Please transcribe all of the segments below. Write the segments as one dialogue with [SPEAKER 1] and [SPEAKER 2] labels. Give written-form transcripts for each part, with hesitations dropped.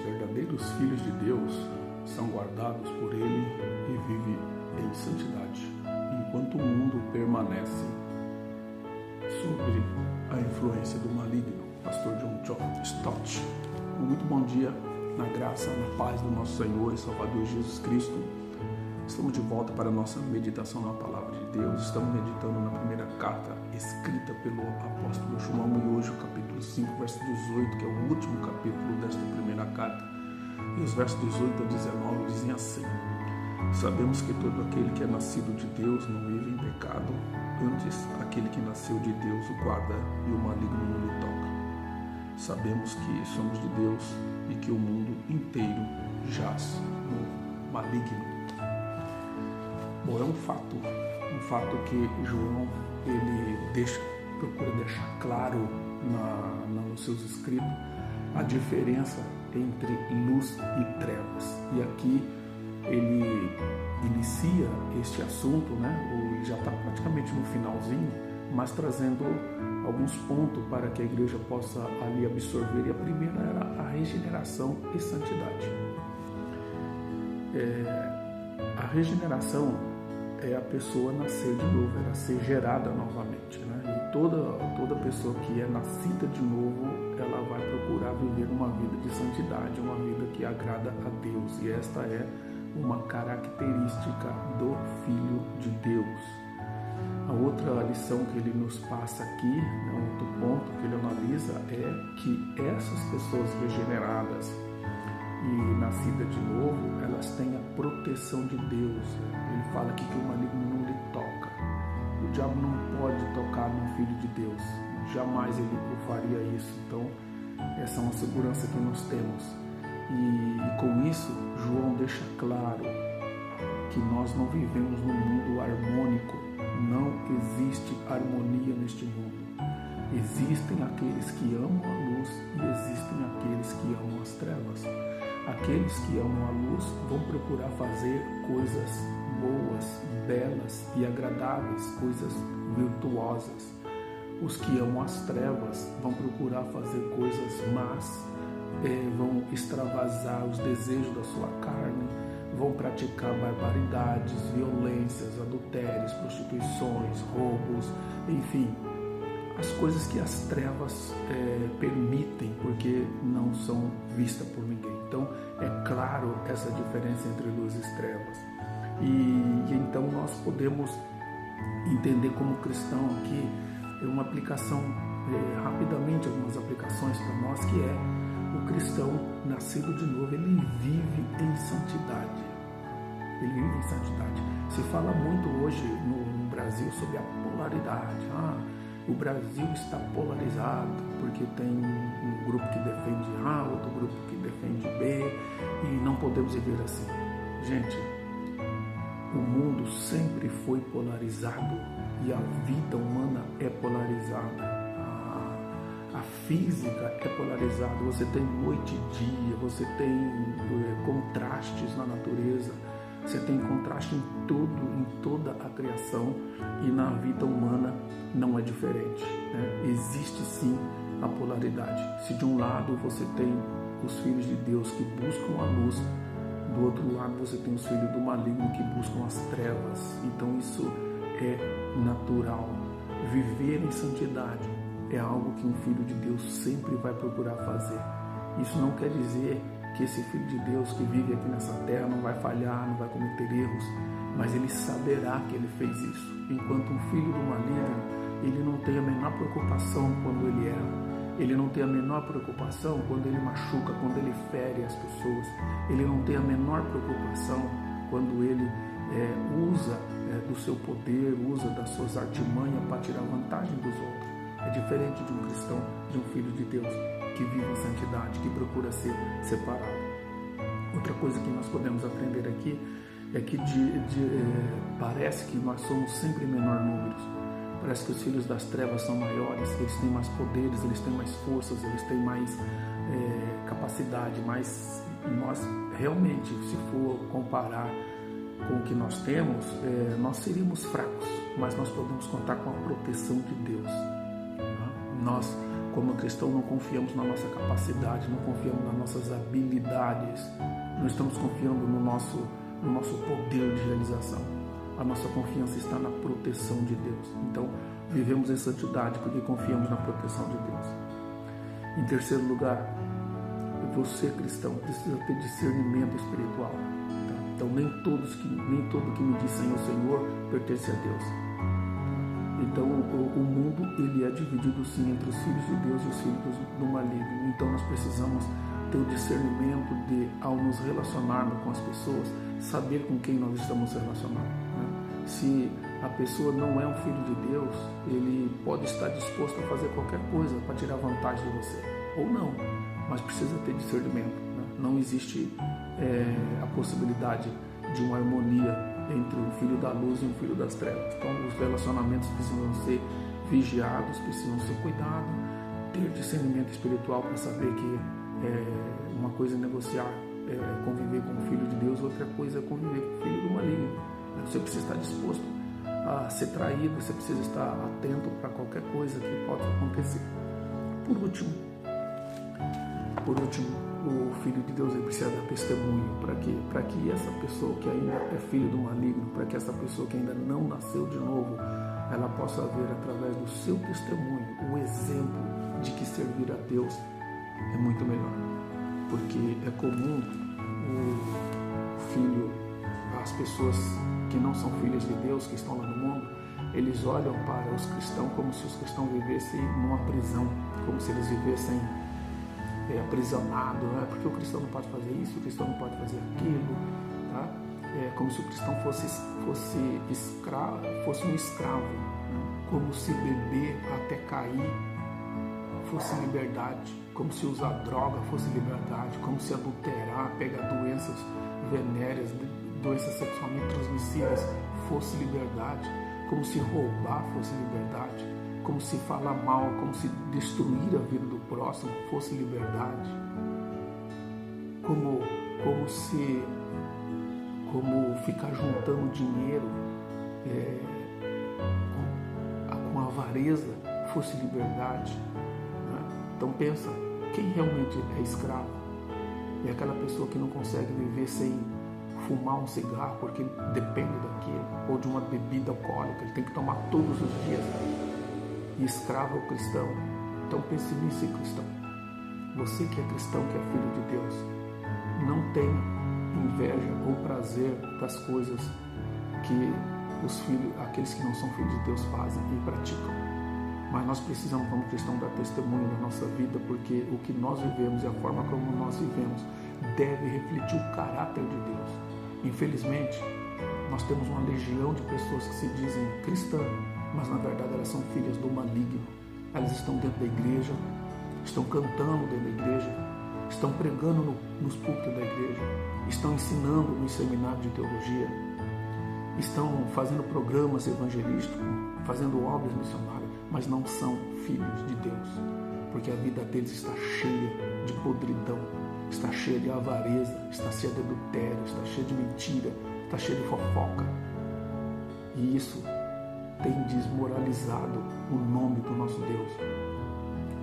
[SPEAKER 1] verdadeiros filhos de Deus são guardados por Ele e vivem em santidade, enquanto o mundo permanece sobre a influência do maligno. Pastor John Stott. Muito bom dia, na graça, na paz do nosso Senhor e Salvador Jesus Cristo. Estamos de volta para a nossa meditação na Palavra de Deus. Estamos meditando na primeira carta escrita pelo apóstolo João, e hoje o capítulo 5, verso 18, que é o último capítulo desta primeira carta. E os versos 18 a 19 dizem assim: sabemos que todo aquele que é nascido de Deus não vive em pecado, antes aquele que nasceu de Deus o guarda e o maligno não lhe toca. Sabemos que somos de Deus e que o mundo inteiro jaz no maligno. Bom, é um fato que João ele procura deixar claro nos seus escritos a diferença entre luz e trevas. E aqui ele inicia este assunto, ele já está praticamente no finalzinho, mas trazendo alguns pontos para que a igreja possa ali absorver. E a primeira era a regeneração e santidade. A regeneração é a pessoa nascer de novo, ela ser gerada novamente, E toda pessoa que é nascida de novo, ela vai procurar viver uma vida de santidade, uma vida que agrada a Deus. E esta é uma característica do Filho de Deus. A outra lição que ele nos passa aqui, outro ponto que ele analisa, é que essas pessoas regeneradas e nascidas de novo, elas têm a proteção de Deus. Ele fala aqui que o maligno não lhe toca. O diabo não pode tocar no Filho de Deus. Jamais ele faria isso. Então, essa é uma segurança que nós temos. E com isso, João deixa claro que nós não vivemos num mundo harmônico. Não existe harmonia neste mundo. Existem aqueles que amam a luz e existem aqueles que amam as trevas. Aqueles que amam a luz vão procurar fazer coisas boas, belas e agradáveis, coisas virtuosas. Os que amam as trevas vão procurar fazer coisas más, vão extravasar os desejos da sua carne, vão praticar barbaridades, violências, adultérios, prostituições, roubos, enfim, as coisas que as trevas permitem, porque não são vistas por ninguém. Então, é claro essa diferença entre luz e trevas. E então nós podemos entender como cristão aqui uma aplicação, rapidamente algumas aplicações para nós, que é o cristão nascido de novo, ele vive em santidade. Ele vive em santidade. Se fala muito hoje no Brasil sobre a polaridade. O Brasil está polarizado porque tem um grupo que defende A, outro grupo que defende B, e não podemos viver assim. Gente, o mundo sempre foi polarizado e a vida humana é polarizada. A física é polarizada. Você tem noite e dia, você tem contrastes na natureza, você tem contraste em toda a criação, e na vida humana não é diferente. Existe sim a polaridade. Se de um lado você tem os filhos de Deus que buscam a luz, do outro lado você tem os filhos do maligno que buscam as trevas. Então isso é natural. Viver em santidade é algo que um filho de Deus sempre vai procurar fazer. Isso não quer dizer que esse Filho de Deus que vive aqui nessa terra não vai falhar, não vai cometer erros, mas ele saberá que ele fez isso. Enquanto um filho do maligno, ele não tem a menor preocupação quando ele erra, ele não tem a menor preocupação quando ele machuca, quando ele fere as pessoas, ele não tem a menor preocupação quando ele usa do seu poder, usa das suas artimanhas para tirar vantagem dos outros. É diferente de um cristão, de um filho de Deus que vive em santidade, que procura ser separado. Outra coisa que nós podemos aprender aqui é que parece que nós somos sempre em menor número. Parece que os filhos das trevas são maiores, eles têm mais poderes, eles têm mais forças, eles têm mais capacidade, mas nós realmente, se for comparar com o que nós temos, nós seríamos fracos, mas nós podemos contar com a proteção de Deus. Nós como cristão, não confiamos na nossa capacidade, não confiamos nas nossas habilidades, não estamos confiando no nosso poder de realização. A nossa confiança está na proteção de Deus. Então, vivemos em santidade porque confiamos na proteção de Deus. Em terceiro lugar, você, cristão, precisa ter discernimento espiritual. Tá? Então, nem todo que me diz Senhor, Senhor, pertence a Deus. Então, o mundo ele é dividido sim entre os filhos de Deus e os filhos do maligno. Então, nós precisamos ter o discernimento de, ao nos relacionarmos com as pessoas, saber com quem nós estamos relacionando. Né? Se a pessoa não é um filho de Deus, ele pode estar disposto a fazer qualquer coisa para tirar vantagem de você, ou não, mas precisa ter discernimento. Né? Não existe a possibilidade de uma harmonia entre um filho da luz e um filho das trevas. Então, os relacionamentos precisam ser vigiados, precisam ser cuidados, ter discernimento espiritual para saber que uma coisa é negociar, conviver com o filho de Deus, outra coisa é conviver com o filho do maligno. Você precisa estar disposto a ser traído, você precisa estar atento para qualquer coisa que possa acontecer. Por último, o Filho de Deus ele precisa dar testemunho. Para quê? Para que essa pessoa que ainda é filho do maligno, para que essa pessoa que ainda não nasceu de novo, ela possa ver através do seu testemunho o exemplo de que servir a Deus é muito melhor. Porque é comum as pessoas que não são filhas de Deus, que estão lá no mundo, eles olham para os cristãos como se os cristãos vivessem numa prisão, como se eles vivessem aprisionado, né? Porque o cristão não pode fazer isso, o cristão não pode fazer aquilo, tá? Como se o cristão fosse um escravo, né? Como se beber até cair fosse liberdade, como se usar droga fosse liberdade, como se adulterar, pegar doenças venéreas, doenças sexualmente transmissíveis fosse liberdade, como se roubar fosse liberdade, como se falar mal, como se destruir a vida do próximo fosse liberdade, como ficar juntando dinheiro com avareza fosse liberdade. Né? Então pensa, quem realmente é escravo? É aquela pessoa que não consegue viver sem fumar um cigarro porque ele depende daquilo, ou de uma bebida alcoólica, ele tem que tomar todos os dias. E escravo é o cristão. Então pense nisso, cristão. Você que é cristão, que é filho de Deus, não tenha inveja ou prazer das coisas que aqueles que não são filhos de Deus fazem e praticam. Mas nós precisamos, como cristão, dar testemunho da nossa vida, porque o que nós vivemos e a forma como nós vivemos deve refletir o caráter de Deus. Infelizmente, nós temos uma legião de pessoas que se dizem cristãs, mas na verdade elas são filhas do maligno. Elas estão dentro da igreja, estão cantando dentro da igreja, estão pregando nos púlpitos da igreja, estão ensinando no seminário de teologia, estão fazendo programas evangelísticos, fazendo obras missionárias, mas não são filhos de Deus, porque a vida deles está cheia de podridão, está cheia de avareza, está cheia de adultério, está cheia de mentira, está cheia de fofoca. E isso tem desmoralizado o nome do nosso Deus,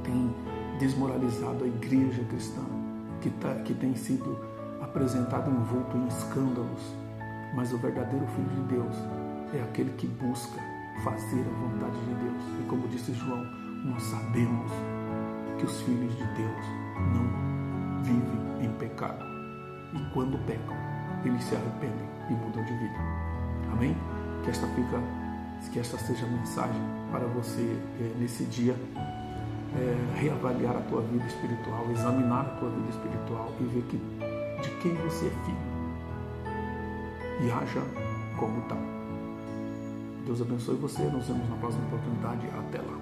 [SPEAKER 1] tem desmoralizado a igreja cristã, que tem sido apresentado envolto em escândalos. Mas o verdadeiro Filho de Deus é aquele que busca fazer a vontade de Deus. E como disse João, nós sabemos que os filhos de Deus não vivem em pecado. E quando pecam, eles se arrependem e mudam de vida. Amém? Que esta seja a mensagem para você nesse dia, reavaliar a tua vida espiritual, examinar a tua vida espiritual e ver de quem você é filho. E haja como tal. Deus abençoe você. Nos vemos na próxima oportunidade. Até lá.